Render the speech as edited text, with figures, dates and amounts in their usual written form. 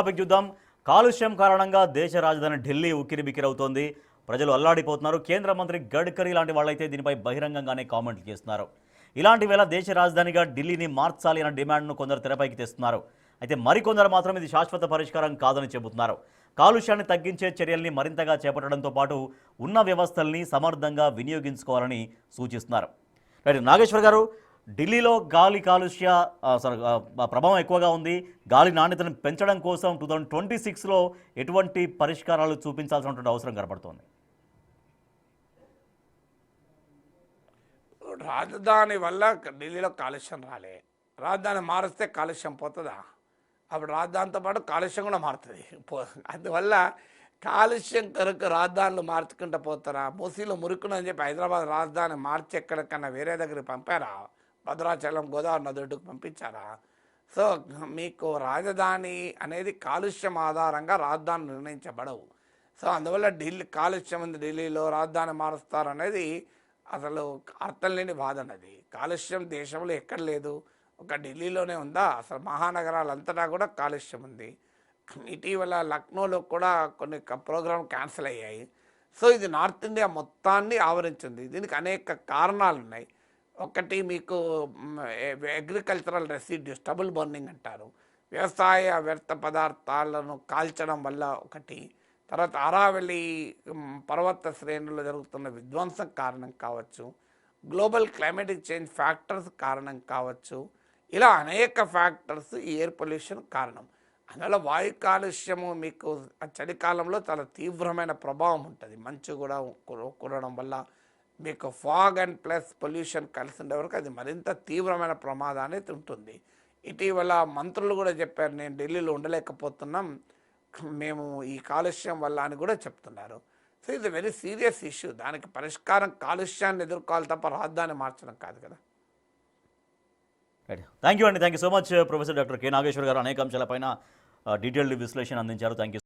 Topic చూద్దాం. కాలుష్యం కారణంగా దేశ రాజధాని ఢిల్లీ ఉక్కిరిబిక్కిరవుతోంది. ప్రజలు అల్లాడిపోతున్నారు. కేంద్ర మంత్రి గడ్కరీ లాంటి వాళ్ళైతే దీనిపై బహిరంగంగానే కామెంట్లు చేస్తున్నారు. ఇలాంటి వేళ దేశ రాజధానిగా ఢిల్లీని మార్చాలి అన్న డిమాండ్ను కొందరు తెరపైకి తెస్తున్నారు. అయితే మరికొందరు మాత్రం ఇది శాశ్వత పరిష్కారం కాదని చెబుతున్నారు. కాలుష్యాన్ని తగ్గించే చర్యల్ని మరింతగా చేపట్టడంతో పాటు ఉన్న వ్యవస్థల్ని సమర్థంగా వినియోగించుకోవాలని సూచిస్తున్నారు. రైట్ నాగేశ్వర్ గారు, ఢిల్లీలో గాలి కాలుష్య ప్రభావం ఎక్కువగా ఉంది. గాలి నాణ్యతను పెంచడం కోసం 2026లో ఎటువంటి పరిష్కారాలు చూపించాల్సినటువంటి అవసరం కనపడుతోంది? రాజధాని వల్ల ఢిల్లీలో కాలుష్యం రాలే. రాజధాని మారిస్తే కాలుష్యం పోతుందా? అప్పుడు రాజధానితో పాటు కాలుష్యం కూడా మారుతుంది. అందువల్ల కాలుష్యం కొరకు రాజధానులు మార్చుకుంటూ పోతారా? మూసీలో మురుకునని చెప్పి హైదరాబాద్ రాజధాని మార్చి ఎక్కడికన్నా వేరే దగ్గరికి పంపారా? భద్రాచలం గోదావరి నదుడుకు పంపించారా? సో మీకు రాజధాని అనేది కాలుష్యం ఆధారంగా రాజధాని నిర్ణయించబడవు. సో అందువల్ల కాలుష్యం ఉంది ఢిల్లీలో, రాజధాని మారుస్తారు అనేది అసలు అర్థం లేని వాదనది. కాలుష్యం దేశంలో ఎక్కడ లేదు, ఒక ఢిల్లీలోనే ఉందా? అసలు మహానగరాలంతటా కూడా కాలుష్యం ఉంది. ఇటీవల లక్నోలో కూడా కొన్ని ప్రోగ్రాం క్యాన్సిల్ అయ్యాయి. సో ఇది నార్త్ ఇండియా మొత్తాన్ని ఆవరించింది. దీనికి అనేక కారణాలు ఉన్నాయి. ఒకటి మీకు అగ్రికల్చరల్ రెసిడ్యూస్, డబుల్ బర్నింగ్ అంటారు, వ్యవసాయ వ్యర్థ పదార్థాలను కాల్చడం వల్ల ఒకటి. తర్వాత అరావళి పర్వత శ్రేణుల్లో జరుగుతున్న విధ్వంసం కారణం కావచ్చు, గ్లోబల్ క్లైమేటిక్ చేంజ్ ఫ్యాక్టర్స్ కారణం కావచ్చు. ఇలా అనేక ఫ్యాక్టర్స్ ఈ ఎయిర్ పొల్యూషన్ కారణం. అందువల్ల వాయు కాలుష్యము మీకు చలికాలంలో చాలా తీవ్రమైన ప్రభావం ఉంటుంది. మంచు కూడా కురవడం వల్ల మీకు ఫాగ్ అండ్ ప్లస్ పొల్యూషన్ కలిసి ఉండే వరకు అది మరింత తీవ్రమైన ప్రమాదాన్ని ఉంటుంది. ఇటీవల మంత్రులు కూడా చెప్పారు, నేను ఢిల్లీలో ఉండలేకపోతున్నాం మేము ఈ కాలుష్యం వల్ల అని కూడా చెప్తున్నారు. సో ఇది వెరీ సీరియస్ ఇష్యూ. దానికి పరిష్కారం కాలుష్యాన్ని ఎదుర్కోవాలి తప్ప రాజధాని మార్చడం కాదు కదా. Thank you so much professor doctor K Nageshwar గారు. అనేక అంశాలపైన డీటెయిల్డ్ విశ్లేషణ అందించారు. Thank you.